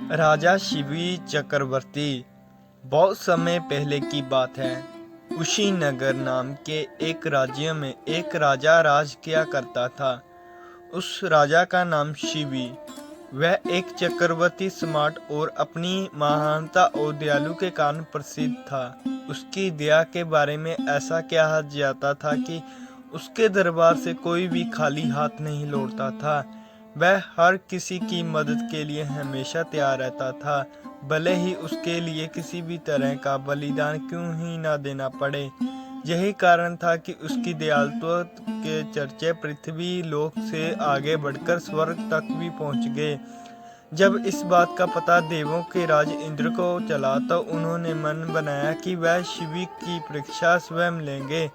राजा शिवी चक्रवर्ती। बहुत समय पहले की बात है। कुशीनगर नाम के एक राज्य में एक राजा राज किया करता था। उस राजा का नाम शिवी। वह एक चक्रवर्ती, स्मार्ट और अपनी महानता और दयालु के कारण प्रसिद्ध था। उसकी दया के बारे में ऐसा कहा जाता था कि उसके दरबार से कोई भी खाली हाथ नहीं लौटता था। वह हर किसी की मदद के लिए हमेशा तैयार रहता था, भले ही उसके लिए किसी भी तरह का बलिदान क्यों ही ना देना पड़े। यही कारण था कि उसकी दयालुता के चर्चे पृथ्वी लोक से आगे बढ़कर स्वर्ग तक भी पहुंच गए। जब इस बात का पता देवों के राज इंद्र को चला तो उन्होंने मन बनाया कि वह शिवी की परीक्षा स्वयं लेंगे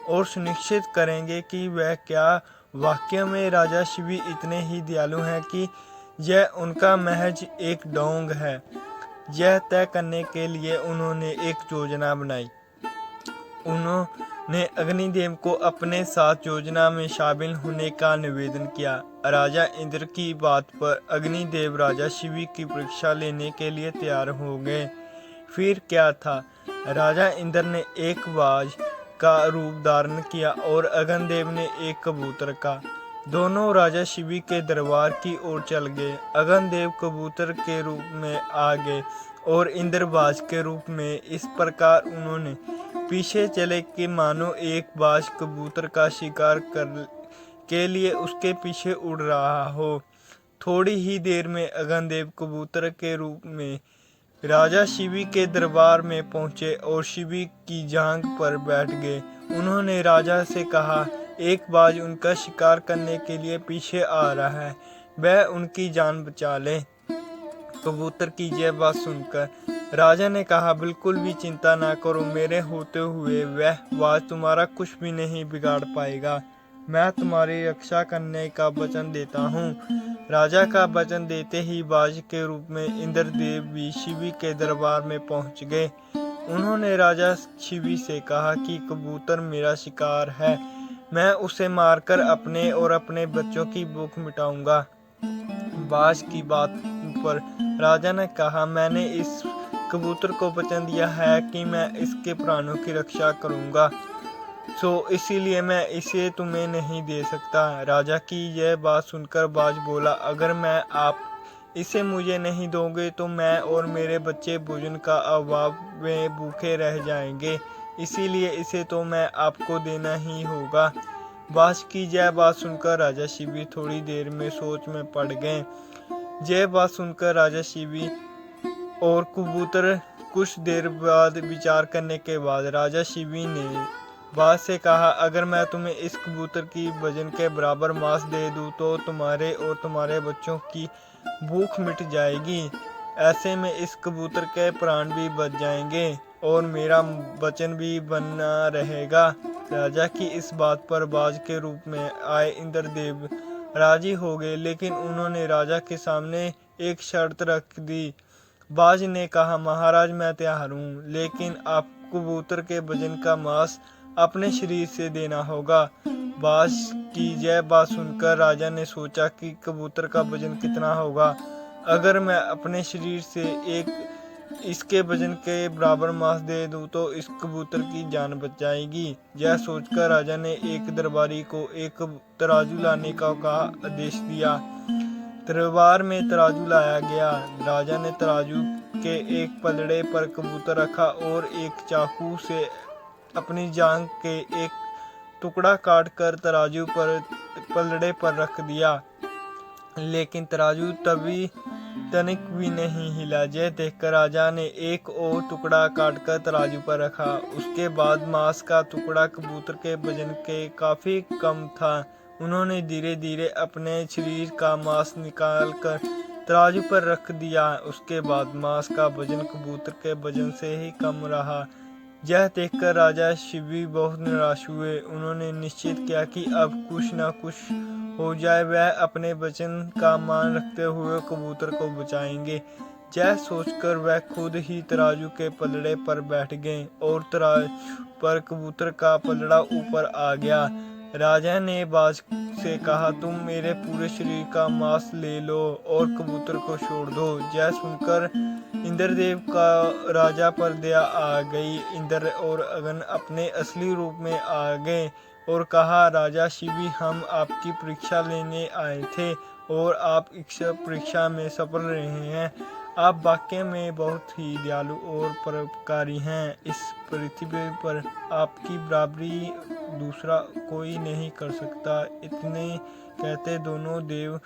और सुनिश्चित करेंगे कि वह क्या वाकई में राजा शिवी इतने ही दयालु हैं कि यह उनका महज एक ढोंग है। यह तय करने के लिए उन्होंने एक योजना बनाई। उन्होंने अग्निदेव को अपने साथ योजना में शामिल होने का निवेदन किया। राजा इंद्र की बात पर अग्निदेव राजा शिवी की परीक्षा लेने के लिए तैयार हो गए। फिर क्या था, राजा इंद्र ने एक बाज का रूप धारण किया और अग्निदेव ने एक कबूतर का। दोनों राजा शिवी के दरबार की ओर चल गए। अग्निदेव कबूतर के रूप में आ गए और इंद्र बाज के रूप में। इस प्रकार उन्होंने पीछे चले कि मानो एक बाज कबूतर का शिकार कर के लिए उसके पीछे उड़ रहा हो। थोड़ी ही देर में अग्निदेव कबूतर के रूप में राजा शिवी के दरबार में पहुंचे और शिवी की जांघ पर बैठ गए। उन्होंने राजा से कहा, एक बाज उनका शिकार करने के लिए पीछे आ रहा है, वह उनकी जान बचा ले। कबूतर की यह बात सुनकर राजा ने कहा, बिल्कुल भी चिंता ना करो, मेरे होते हुए वह बाज तुम्हारा कुछ भी नहीं बिगाड़ पाएगा। मैं तुम्हारी रक्षा करने का वचन देता हूँ। राजा का वचन देते ही बाज के रूप में इंद्रदेव भी शिवी के दरबार में पहुंच गए। उन्होंने राजा शिवी से कहा कि कबूतर मेरा शिकार है, मैं उसे मारकर अपने और अपने बच्चों की भूख मिटाऊंगा। बाज की बात पर राजा ने कहा, मैंने इस कबूतर को वचन दिया है कि मैं इसके प्राणों की रक्षा करूंगा, इसीलिए मैं इसे तुम्हें नहीं दे सकता। राजा की यह बात सुनकर बाज बोला, अगर आप इसे मुझे नहीं दोगे तो मैं और मेरे बच्चे भोजन का अभाव में भूखे रह जाएंगे, इसीलिए इसे तो मैं आपको देना ही होगा। बाज की यह बात सुनकर राजा शिवी थोड़ी देर में सोच में पड़ गए। यह बात सुनकर राजा शिवी और कबूतर कुछ देर बाद विचार करने के बाद राजा शिवी ने बाज से कहा, अगर मैं तुम्हें इस कबूतर की वजन के बराबर मांस दे दूं तो तुम्हारे और तुम्हारे बच्चों की भूख मिट जाएगी। ऐसे में इस कबूतर के प्राण भी बच जाएंगे और मेरा वचन भी बना रहेगा। राजा की इस बात पर बाज के रूप में आए इंद्रदेव राजी हो गए, लेकिन उन्होंने राजा के सामने एक शर्त रख दी। बाज ने कहा, महाराज मैं तैयार हूँ, लेकिन आप कबूतर के वजन का मांस अपने शरीर से देना होगा। बाज की यह बात सुनकर राजा ने सोचा कि कबूतर का वजन कितना होगा। अगर मैं अपने शरीर से इसके वजन के बराबर मांस दे दूं तो इस कबूतर की जान बच जाएगी। यह सोचकर राजा ने एक दरबारी को एक तराजू लाने का आदेश दिया। दरबार में तराजू लाया गया। राजा ने तराजू के एक पलड़े पर कबूतर रखा और एक चाकू से अपनी जांघ के एक टुकड़ा काटकर तराजू पर पलड़े पर रख दिया, लेकिन तराजू तभी तनिक भी नहीं हिला। यह देखकर राजा ने एक और टुकड़ा काटकर तराजू पर रखा। उसके बाद मांस का टुकड़ा कबूतर के वजन के काफी कम था। उन्होंने धीरे धीरे अपने शरीर का मांस निकाल कर तराजू पर रख दिया। उसके बाद मांस का वजन कबूतर के वजन से ही कम रहा। यह देखकर राजा शिवी बहुत निराश हुए। उन्होंने निश्चित किया कि अब कुछ न कुछ हो जाए, वह अपने वचन का मान रखते हुए कबूतर को बचाएंगे। यह सोचकर वह खुद ही तराजू के पलड़े पर बैठ गए और तराजू पर कबूतर का पलड़ा ऊपर आ गया। राजा ने बाज से कहा, तुम मेरे पूरे शरीर का मांस ले लो और कबूतर को छोड़ दो। यह सुनकर इंद्रदेव का राजा पर दया आ गई। इंद्र और अग्नि अपने असली रूप में आ गए और कहा, राजा शिवी, हम आपकी परीक्षा लेने आए थे और आप इस परीक्षा में सफल रहे हैं। आप वाकई में बहुत ही दयालु और परोपकारी हैं। इस पृथ्वी पर आपकी बराबरी दूसरा कोई नहीं कर सकता। इतने कहते दोनों देव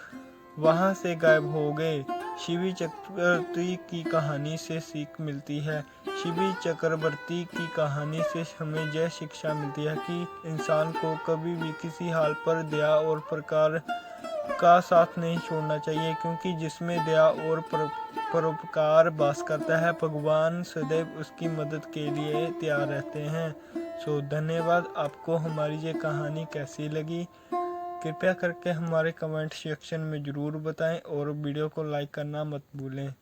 वहां से गायब हो गए। शिवी चक्रवर्ती की कहानी से सीख मिलती है। शिवी चक्रवर्ती की कहानी से हमें यह शिक्षा मिलती है कि इंसान को कभी भी किसी हाल पर दया और प्रकार का साथ नहीं छोड़ना चाहिए, क्योंकि जिसमें दया और परोपकार वास करता है, भगवान सदैव उसकी मदद के लिए तैयार रहते हैं। धन्यवाद। आपको हमारी ये कहानी कैसी लगी? कृपया करके हमारे कमेंट सेक्शन में ज़रूर बताएं और वीडियो को लाइक करना मत भूलें।